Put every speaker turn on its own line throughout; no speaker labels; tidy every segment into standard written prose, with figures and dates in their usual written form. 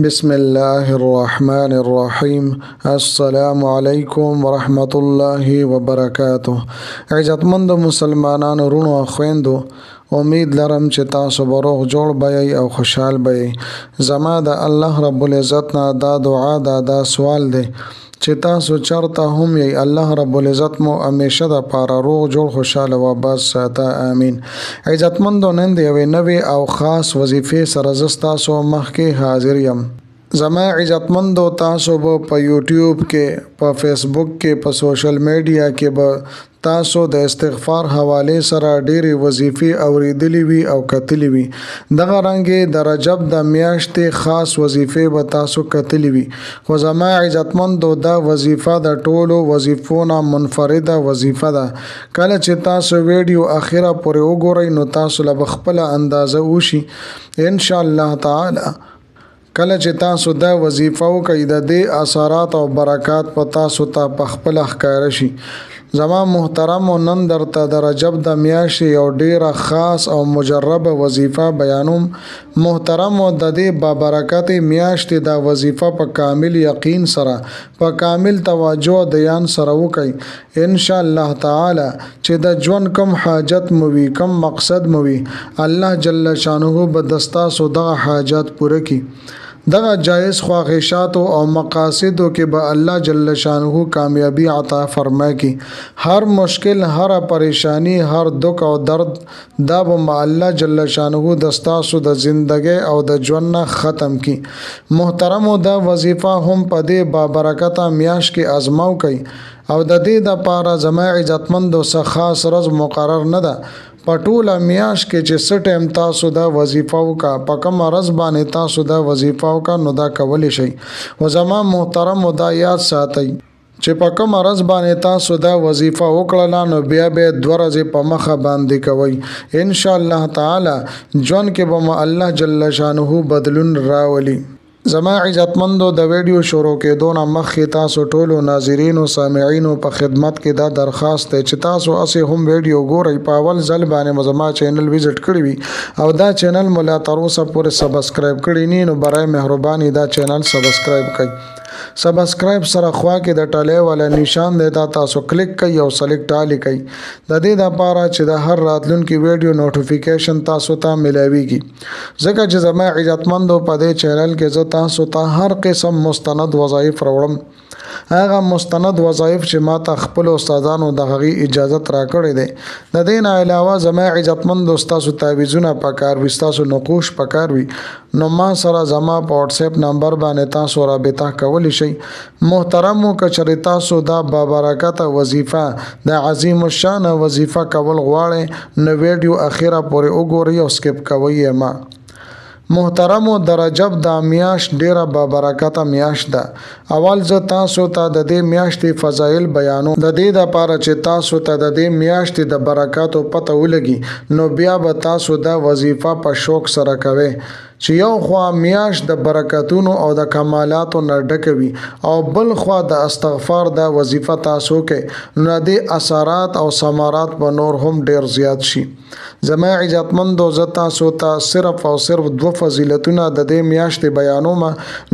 بسم الله الرحمن الرحیم. السلام علیکم ورحمت الله وبرکاته. عزتمند مسلمانانو ورونو او خويندو، امید لرم چې تاسو به روغ جوړ بئ او خوشحال بئ. زما د الله رب العزت نه دا دعا دا سوال دی چې تاسو چرته هم یې الله رب العزت مو همیشه د پاره روغ جوړ خوشاله و بس ساته. امین. عزتمندو، نن د یوې نوې او خاص وظیفې سره زه ستاسو مخکې حاضر یم. زما عزتمندو، تاسو به په یوټیوب کې، په فیسبوک کې، په سوشل میډیا کې به تاسو د استغفار حواله سره ډېری وظیفې اوریدلې وي او کتلې وي. دغه رنګې د رجب د میاشتې خاص وظیفې به تاسو کتلې وي، خو زما عزتمندو دا وظیفه د ټولو وظیفو نه منفرده وظیفه ده. کله چې تاسو ویډیو اخیره پورې وګورئ نو تاسو له خپله اندازه وشي ان شاء الله تعالی. کله چې تاسو دا وظیفه وکړئ د دې اثرات او برکات په تاسو ته په خپله ښکاره شي. زما محترمو، نن درته د رجب د میاشتې یو ډیره خاص او مجربه وظیفه بیانوم. محترمو، د دې بابرکتې میاشتې دا وظیفه په کامل یقین سره، په کامل توجه او دیان سره وکړئ ان شاء الله تعالی چې د ژوند کم حاجت مو وي، کم مقصد مو وي، الله جل شانه به د ستاسو دغه حاجات پوره کړي. دغه جایز خواهشاتو او مقاصدو کې به الله جل شانه کامیابی عطا فرمای کی. هر مشکل، هر پریشانی، هر دکھ او درد دا به الله جل شانه د ستاسو د زندګۍ او د ژوند نه ختم کی. محترمو، دا وظیفه هم په دې بابرکته میاش کې آزماو کوي او د دې د پاره زما عزتمندو څخه خاص ورځ مقرر نه ده. په ټوله میاشت کې چې څه ټایم تاسو دا وظیفه وکړه، په کومه ورځ باندې تاسو دا وظیفه وکړه نو دا کولی شئ. و زما محترمو، دا یاد ساتئ چې په کومه ورځ باندې تاسو دا وظیفه وکړله نو بیا به 2 ورځې په مخه باندې کوئ ان شاء الله تعالی. ژوند کې به الله جل شانه بدلون راولي. زما عزتمندو، د ویډیو شروع کېدو نه مخکې تاسو ټولو ناظرینو سامعینو په خدمت کې دا درخواست دی چې تاسو اسې هم ویډیو ګورئ، په اول ځل باندې مو زما چینل وزټ کړی وي او دا چینل مو لا تر اوسه پورې سبسکرایب کړی نه نو برای مهرباني دا چینل سبسکرایب کړئ. سبسکرایب سره خوا کې د ټاله والا نشان دی، دا تاسو کلیک کړئ او سلیکټ آل کړئ د دې لپاره چې د هر راتلونکي ویډیو نوټیفیکیشن تاسو ته ملاويږي. ځکه چې زما عزتمندو په دې چینل کې زه تاسو ته هر قسم مستند وظایف راوړم. هغه مستند وظایف چې ما ته خپل استادانو د هغې اجازت راکړې دی. د دې نه علاوه زما عزتمندو ستاسو تعویضونه پکار وي، ستاسو نقوش پکار وي نو ما سره زما په واتساپ نمبر باندې تاسو رابطه کولی شئ. محترمو، که چېرې تاسو دا بابرکته وظیفه، د عظیم الشان وظیفه کول غواړئ نو ویډیو اخیره پورې وګورئ او سکپ کوئ یې ما. محترمو، د رجب دا میاشت ډیره بابرکته میاشت ده. اول زه تاسو ته د دې میاشتې فضایل بیانوم، د دې لپاره چې تاسو ته د دې میاشتې د برکاتو پته ولګي نو بیا به تاسو دا وظیفه په شوق سره کوئ چې یو خوا میاشت د برکتونو او د کمالاتو نه ډکه وي او بل خوا د استغفار دا وظیفه تاسو کې نو د اثرات او ثمرات به نور هم ډیر زیات شي. زما عزتمندو، زه تاسو ته صرف او صرف 2 فضیلتونه د دې میاشتې بیانوم.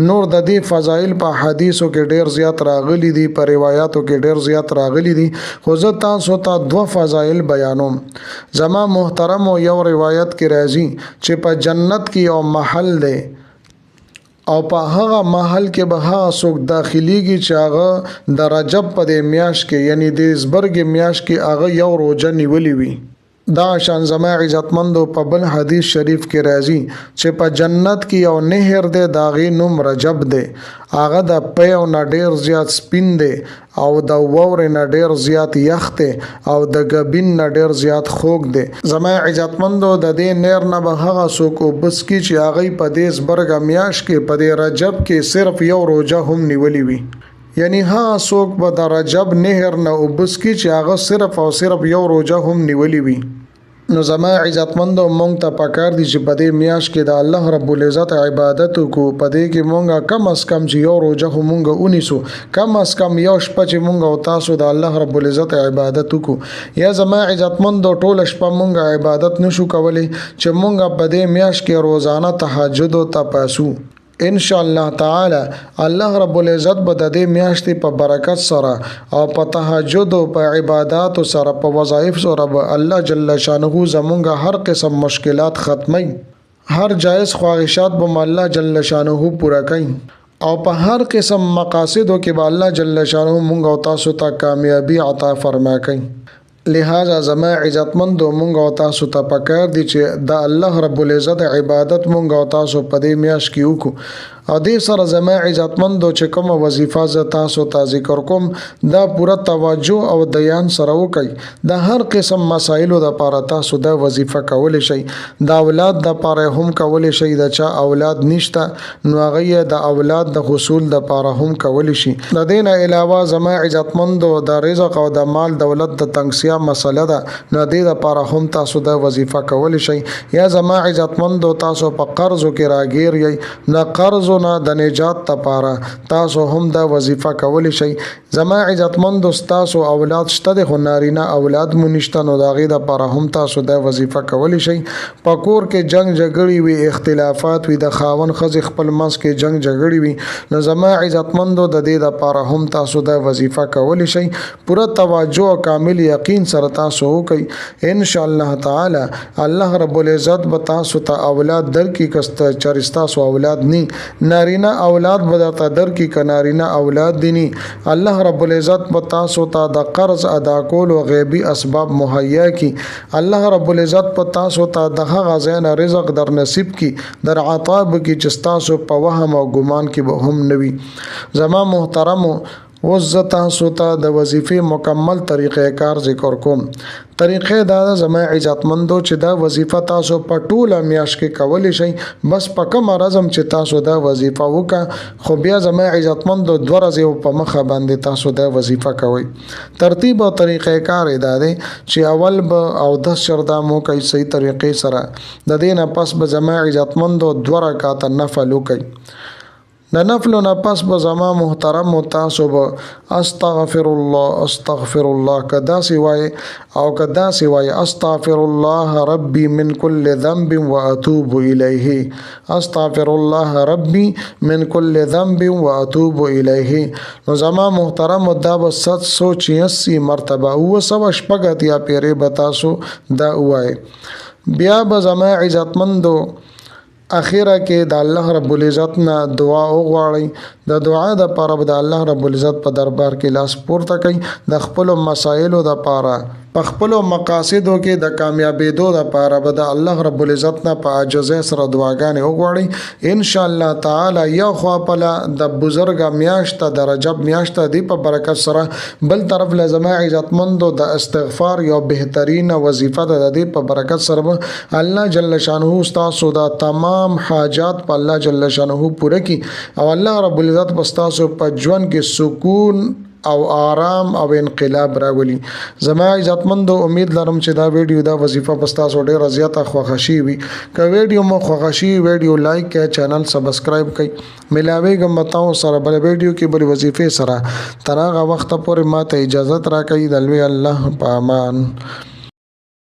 نور د دې فضایل په حدیثو کې ډیر زیات راغلي دي، په روایتو کې ډیر زیات راغلي دي، خو زه تاسو ته 2 فضایل بیانوم. زما محترمو، یو روایت کې راځي چې په جنت کې یو محل دی او په هغه محل کې به هغه څوک داخليږي چې هغه د رجب په دې میاشت کې، یعنی د زبرګ میاشت کې هغه یو روزه نیولې وي. دا شان زما عزتمندو په بل حدیث شریف کې راځي چې په جنت کې یو نهر دی، د هغې نوم رجب دی. هغه د پیو نه ډیر زیات سپین دی او د واورې نه ډیر زیات یخ دی او د ګبین نه ډیر زیات خوږ دی. زما عزتمندو، د دې نهر نه به هغه څوک اوبس کړي چې هغوی په دې زبرګه میاشت کې، په دې رجب کې صرف یو روزه هم نیولې وي. یعنی هغه څوک به د رجب نهر نه اوبس کړي چې هغه صرف او صرف یو روزه هم نیولې وي. نو زما عزتمندو، مونږ ته پکار دي چې په دې میاشت کې د الله رب العزت عبادت وکړو. په دې کې مونږه کم از کم چې یو روزه خو مونږه ونیسو، کم از کم یو شپه چې مونږ او تاسو د الله رب العزت عبادت وکړو. یا زما عزتمندو، ټوله شپه مونږه عبادت نشو کولی چې مونږه په دې میاشت کې روزانه تهجد او تپاسو. ان شاء الله تعالی الله رب العزت به د دې میاشتې په برکت سره او په تهجد او په عبادت سره په وظایف سره به الله جل شانه زمونږ هر قسم مشکلات ختمي، هر جایز خواهشات به الله جل شانه پورا کوي او په هر قسم مقاصدو کې به الله جل شانه مونږ او تاسو ته کامیابی عطا فرما کوي. لہذا زما عزتمندو مونږ او تاسو ته پکار دي چې د الله رب العزت عبادت مونږ او تاسو په دې میاشت کې وکړو او دې سره زما عزتمندو چې کومه وظیفه ز تاسو ته ذکر کوم دا پوره توجه او دیان سره وکړئ. د هر قسم مسایلو د پاره تاسو د وظیفه کول شي، د اولاد د پاره هم کول شي، د چا اولاد نشته نو هغه د اولاد د حصول د پاره هم کول شي. د دین علاوه زما عزتمندو د رزق او د مال دولت د تنگسیا مسله ده نو د دې لپاره هم تاسو د وظیفه کول شي. یا زما عزتمندو تاسو په قرضو کې راګیر یې نه قرض نه د نجات لپاره تاسو هم د وظیفه کول شي. زما عزتمندو تاسو اولاد شته د نارینه اولاد مونږ نو د غي د لپاره هم تاسو د وظیفه کول شي. په کور کې جنگ جګړې وي، اختلافات وي، د خاون خزي خپل منځ کې جنگ جګړې وي نو زما عزتمندو د دې لپاره هم تاسو د وظیفه کول شي. پوره توجه او کامل یقین سره تاسو وکي ان شاء الله تعالی الله رب العزت به تاسو ته اولاد درکې کسته چرستا سو اولاد ني نارینه اولاد به درته درکې ک نارینه اولاد دي الله رب العزت به تاسو ته د قرض ادا کول او غیبی اسباب مهیا کی. الله رب العزت په تاسو ته د غزاین رزق در نصیب کی، در عطا به کی چې تاسو په وهم او ګمان کې به هم نوي. زما محترمو وزت تاسو ته د وظیفې مکمل طریقې کار ذکر کوم. طریقې دا زما عزتمندو چې دا وظیفه تاسو په ټوله میاشت کې کولی شئ، بس په کوم رزم چې تاسو دا وظیفه وکړه خو بیا زما عزتمندو 2 ورځې په مخه باندې تاسو دا وظیفه کوئ. ترتیب او طریقې کار دا دی چې اول به او 10 شردامو کوي صحیح طریقې سره، د دې نه پس به زما عزتمندو 2 رکعات نفل وکړي. د نفل نه پس به زما محترم تاسو به استغفر الله کدا سوای او کدا سوای استغفر الله ربي من كل ذنب واتوب اليه، استغفر الله ربي من كل ذنب واتوب اليه. نو زما محترم دا به 786 مرتبه او سو شپږ یا پیری به تاسو دا وای. بیا به زما عزتمندو اخیره کې د الله رب العزت نه دعا وغواړئ. د دعا د پاره به د الله رب العزت په دربار کې لاس پورته کړئ د خپل مسایلو د پاره، په خپل مقاصدو کې د کامیابیدو د پاره به د الله رب العزت نه په عاجزۍ سره دعاګانې وغواړئ. ان شاء الله تعالی یو خوا په د بزرګ میاشت د رجب میاشت دی په برکت سره، بل طرف لزما عزتمندو د استغفار یو بهترین وظیفه د دې په برکت سره الله جل شانه تاسو د تمام حاجات په الله جل شانه پوره کی او الله رب العزت تاسو په ژوند کې سکون او آرام او انقلاب راولي. زما عزتمندو امید لرم چې دا ویډیو دا وظیفه پستاسو ډیر زیاته خوښشي وي. که ویډیو مو خوښشي ویډیو لایک کړئ، چینل سبسکرایب کړئ. ملاوي غمتاو سره بل ویډیو کې بل وظیفه سره تر هغه وخت پورې ماته اجازه راکړئ. د لوی الله په امان.